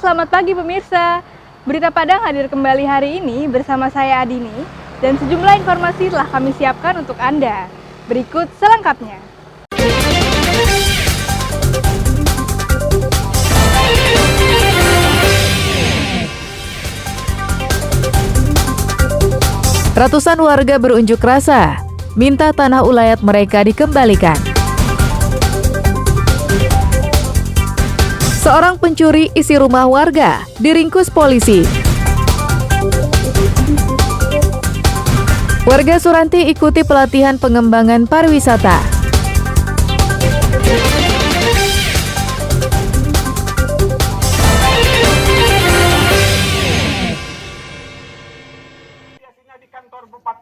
selamat pagi pemirsa. Berita Padang hadir kembali hari ini bersama saya Adini dan sejumlah informasi telah kami siapkan untuk Anda. Berikut selengkapnya. Ratusan warga berunjuk rasa, minta tanah ulayat mereka dikembalikan. Seorang pencuri isi rumah warga diringkus polisi. Warga Suranti ikuti pelatihan pengembangan pariwisata.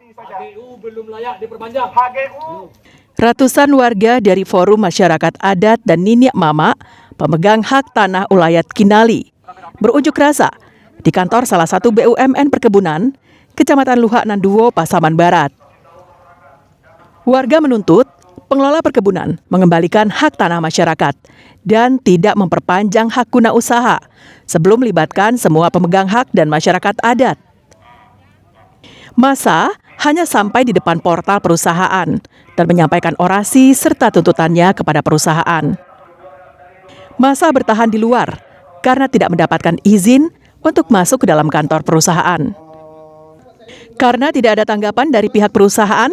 HGU belum layak diperpanjang. Ratusan warga dari Forum Masyarakat Adat dan Niniak Mama, pemegang hak tanah ulayat Kinali, berunjuk rasa di kantor salah satu BUMN perkebunan, Kecamatan Luhak Nanduo, Pasaman Barat. Warga menuntut pengelola perkebunan mengembalikan hak tanah masyarakat dan tidak memperpanjang hak guna usaha sebelum melibatkan semua pemegang hak dan masyarakat adat. Massa hanya sampai di depan portal perusahaan dan menyampaikan orasi serta tuntutannya kepada perusahaan. Massa bertahan di luar karena tidak mendapatkan izin untuk masuk ke dalam kantor perusahaan. Karena tidak ada tanggapan dari pihak perusahaan,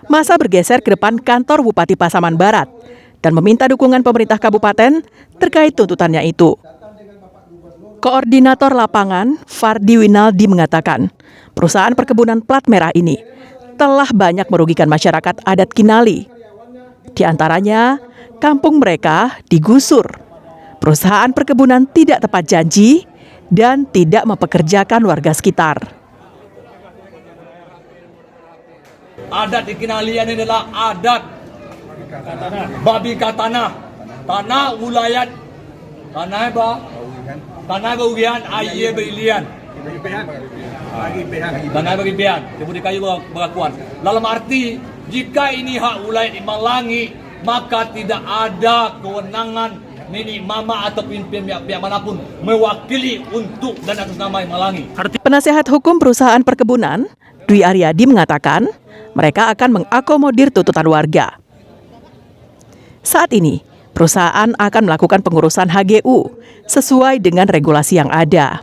massa bergeser ke depan kantor Bupati Pasaman Barat dan meminta dukungan pemerintah kabupaten terkait tuntutannya itu. Koordinator lapangan Fardi Winaldi mengatakan, perusahaan perkebunan plat merah ini telah banyak merugikan masyarakat adat Kinali. Di antaranya, kampung mereka digusur. Perusahaan perkebunan tidak tepat janji dan tidak mempekerjakan warga sekitar. Adat di Kinalian ini adalah adat babi katanah, tanah ulayat, tanah apa? Tanah gaugian, aye berilian. Tanah bagi pian, kemudian kayu pengakuan. Dalam arti, jika ini hak ulayat di Malangi, maka tidak ada kewenangan nenek mama atau pihak manapun mewakili untuk dan atas nama Malangi. Penasehat hukum perusahaan perkebunan, Dwi Aryadi mengatakan, mereka akan mengakomodir tuntutan warga. Saat ini, perusahaan akan melakukan pengurusan HGU sesuai dengan regulasi yang ada.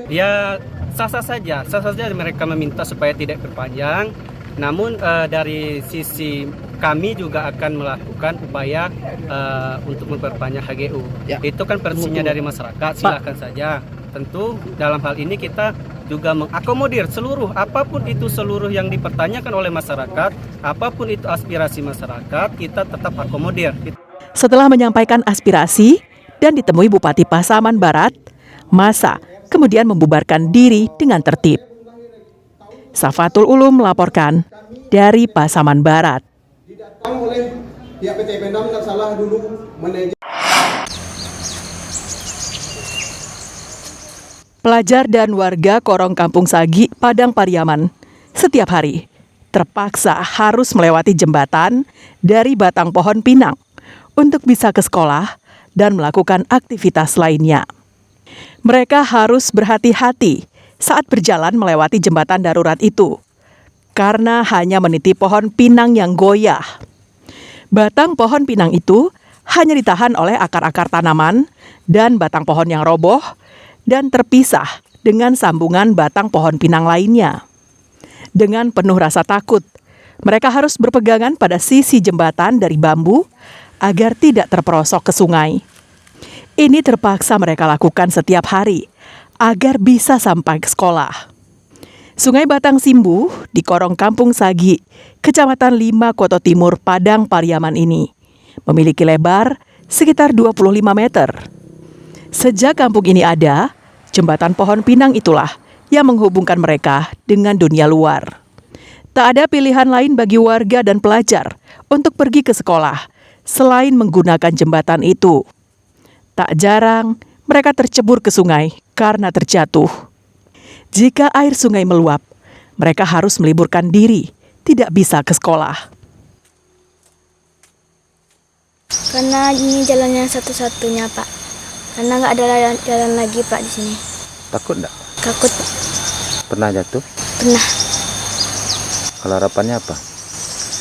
Ya sah-sah saja mereka meminta supaya tidak berpanjang. Namun dari sisi kami juga akan melakukan upaya untuk memperpanjang HGU. Ya. Itu kan versinya dari masyarakat, silakan saja. Tentu dalam hal ini kita juga mengakomodir apapun itu seluruh yang dipertanyakan oleh masyarakat, apapun itu aspirasi masyarakat, kita tetap akomodir. Setelah menyampaikan aspirasi dan ditemui Bupati Pasaman Barat, massa kemudian membubarkan diri dengan tertib. Safatul Ulum melaporkan dari Pasaman Barat. Oleh pihak PT Pemdam tak salah dulu manajer. Pelajar dan warga Korong Kampung Sagi, Padang Pariaman, setiap hari terpaksa harus melewati jembatan dari batang pohon pinang untuk bisa ke sekolah dan melakukan aktivitas lainnya. Mereka harus berhati-hati saat berjalan melewati jembatan darurat itu, karena hanya meniti pohon pinang yang goyah. Batang pohon pinang itu hanya ditahan oleh akar-akar tanaman dan batang pohon yang roboh dan terpisah dengan sambungan batang pohon pinang lainnya. Dengan penuh rasa takut, mereka harus berpegangan pada sisi jembatan dari bambu agar tidak terperosok ke sungai. Ini terpaksa mereka lakukan setiap hari agar bisa sampai ke sekolah. Sungai Batang Simbu di Korong Kampung Sagi, Kecamatan 5 Koto Timur, Padang Pariaman ini memiliki lebar sekitar 25 meter. Sejak kampung ini ada, jembatan pohon pinang itulah yang menghubungkan mereka dengan dunia luar. Tak ada pilihan lain bagi warga dan pelajar untuk pergi ke sekolah selain menggunakan jembatan itu. Tak jarang mereka tercebur ke sungai karena terjatuh. Jika air sungai meluap, mereka harus meliburkan diri, tidak bisa ke sekolah. Karena ini jalannya satu-satunya, Pak. Karena nggak ada jalan lagi, Pak, di sini. Takut enggak? Takut, Pak. Pernah jatuh? Pernah. Kalau harapannya apa?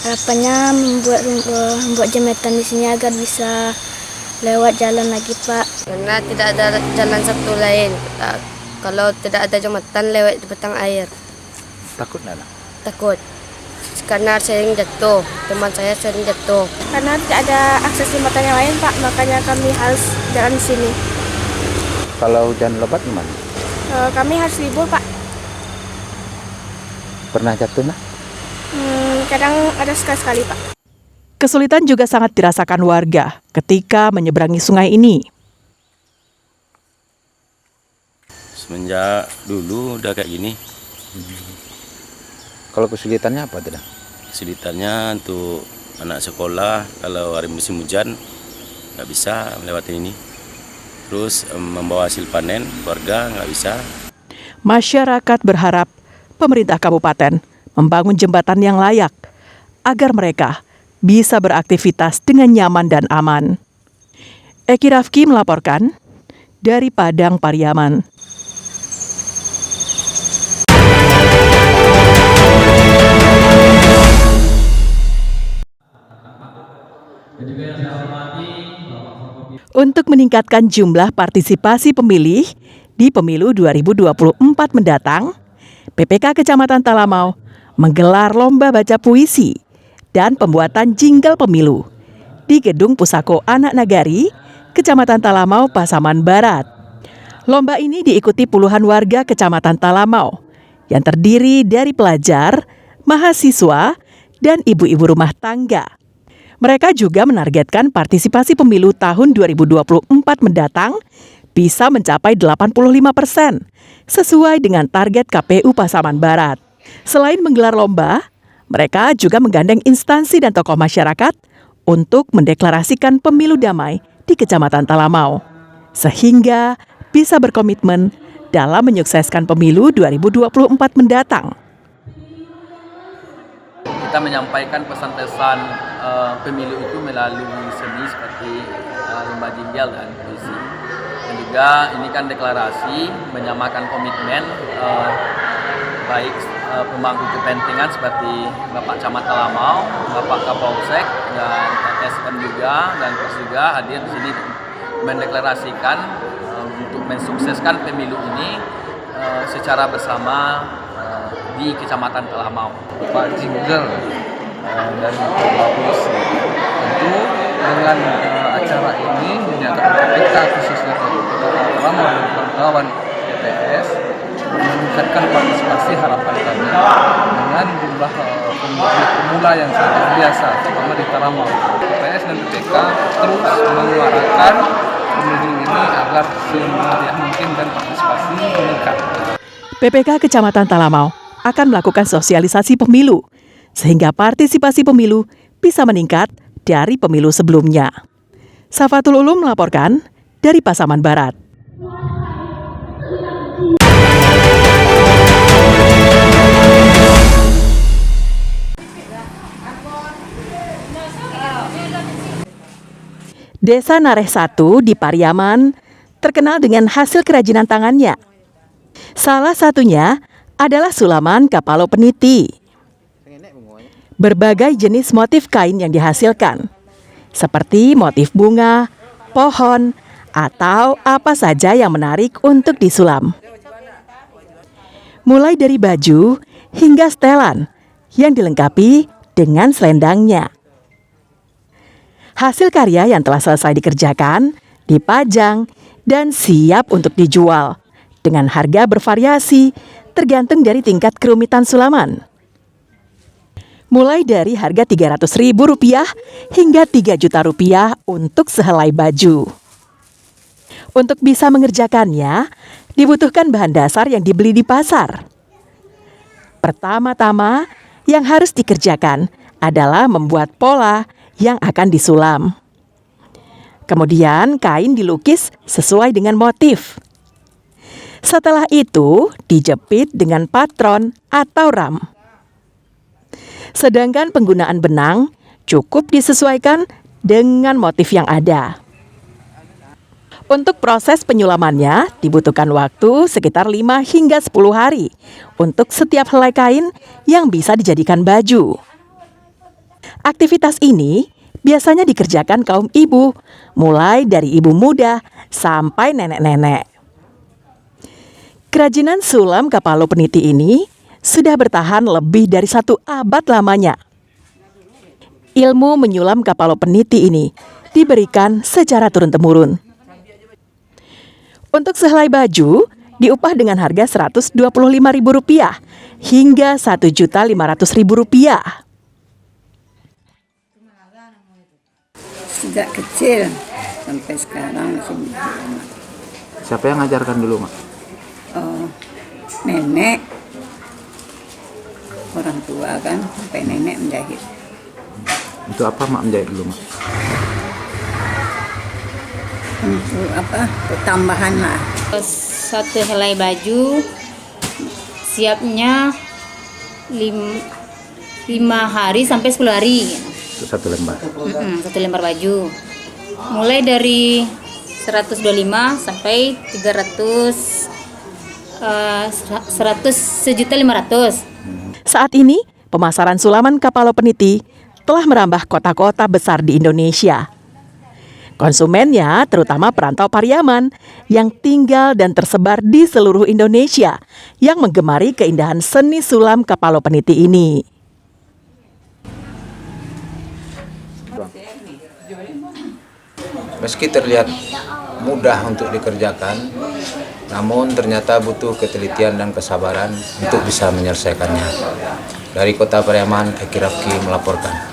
Harapannya membuat jembatan di sini agar bisa lewat jalan lagi, Pak. Karena tidak ada jalan satu lain. Kalau tidak ada jembatan lewat batang air. Takut enggak? Takut. Karena sering jatuh. Teman saya sering jatuh. Karena tidak ada akses jembatan yang lain, Pak. Makanya kami harus jalan di sini. Kalau hujan lebat gimana? Kami harus libur, Pak. Pernah jatuh nak? Kadang ada sekali-sekali, Pak. Kesulitan juga sangat dirasakan warga ketika menyeberangi sungai ini. Semenjak dulu udah kayak gini. Kalau kesulitannya apa tidak? Kesulitannya untuk anak sekolah kalau hari musim hujan nggak bisa melewati ini. Terus membawa hasil panen keluarga nggak bisa. Masyarakat berharap pemerintah kabupaten membangun jembatan yang layak agar mereka bisa beraktivitas dengan nyaman dan aman. Eki Rafki melaporkan dari Padang Pariaman. Untuk meningkatkan jumlah partisipasi pemilih di pemilu 2024 mendatang, PPK Kecamatan Talamau menggelar lomba baca puisi dan pembuatan jingle pemilu di Gedung Pusako Anak Nagari, Kecamatan Talamau, Pasaman Barat. Lomba ini diikuti puluhan warga Kecamatan Talamau yang terdiri dari pelajar, mahasiswa, dan ibu-ibu rumah tangga. Mereka juga menargetkan partisipasi pemilu tahun 2024 mendatang bisa mencapai 85% sesuai dengan target KPU Pasaman Barat. Selain menggelar lomba, mereka juga menggandeng instansi dan tokoh masyarakat untuk mendeklarasikan pemilu damai di Kecamatan Talamau, sehingga bisa berkomitmen dalam menyukseskan pemilu 2024 mendatang. Kita menyampaikan pesan-pesan pemilu itu melalui seni seperti lomba jingle dan puisi. Dan juga ini kan deklarasi menyamakan komitmen baik pemangku kepentingan seperti Bapak Camat Talamau, Bapak Kapolsek, dan SM juga, dan Pers juga hadir di sini mendeklarasikan untuk mensukseskan pemilu ini secara bersama di Kecamatan Talamau. Pak jingle dan puisi. Tentu dengan acara ini menyatakan kita khususnya Talamau dan kawan-kawan TPS meningkatkan partisipasi harapan kami dengan jumlah pemula yang sangat biasa, terutama di Talamau. TPS dan PPK terus menyuarakan pemilu ini agar semeriah mungkin dan partisipasi meningkat. PPK Kecamatan Talamau akan melakukan sosialisasi pemilu sehingga partisipasi pemilu bisa meningkat dari pemilu sebelumnya. Safatul Ulum melaporkan dari Pasaman Barat. Desa Nareh 1 di Pariaman terkenal dengan hasil kerajinan tangannya. Salah satunya adalah sulaman kapalo peniti. Berbagai jenis motif kain yang dihasilkan, seperti motif bunga, pohon, atau apa saja yang menarik untuk disulam. Mulai dari baju hingga setelan yang dilengkapi dengan selendangnya. Hasil karya yang telah selesai dikerjakan, dipajang, dan siap untuk dijual dengan harga bervariasi tergantung dari tingkat kerumitan sulaman. Mulai dari harga Rp300.000 hingga Rp3 juta untuk sehelai baju. Untuk bisa mengerjakannya, dibutuhkan bahan dasar yang dibeli di pasar. Pertama-tama, yang harus dikerjakan adalah membuat pola yang akan disulam. Kemudian kain dilukis sesuai dengan motif. Setelah itu, dijepit dengan patron atau ram. Sedangkan penggunaan benang cukup disesuaikan dengan motif yang ada. Untuk proses penyulamannya dibutuhkan waktu sekitar 5 hingga 10 hari untuk setiap helai kain yang bisa dijadikan baju. Aktivitas ini biasanya dikerjakan kaum ibu, mulai dari ibu muda sampai nenek-nenek. Kerajinan sulam Kapalo Peniti ini sudah bertahan lebih dari 1 abad lamanya. Ilmu menyulam Kapalo Peniti ini diberikan secara turun-temurun. Untuk sehelai baju diupah dengan harga Rp125.000 hingga Rp1.500.000. Sejak kecil sampai sekarang masih menjahit. Siapa yang ngajarkan dulu, Mak? Nenek, orang tua kan, sampai nenek menjahit. Untuk apa Mak menjahit dulu, Mak? Untuk apa? Untuk tambahan lah. Satu helai baju siapnya 5 hari sampai 10 hari. Untuk 1 lembar. 1 lembar baju. Mulai dari 125 sampai 1.500.000. Saat ini, pemasaran sulaman Kapalo Peniti telah merambah kota-kota besar di Indonesia. Konsumennya terutama perantau Pariaman yang tinggal dan tersebar di seluruh Indonesia yang menggemari keindahan seni sulam Kapalo Peniti ini. Meski terlihat mudah untuk dikerjakan, namun ternyata butuh ketelitian dan kesabaran untuk bisa menyelesaikannya. Dari Kota Pariaman, Eki Rafki melaporkan.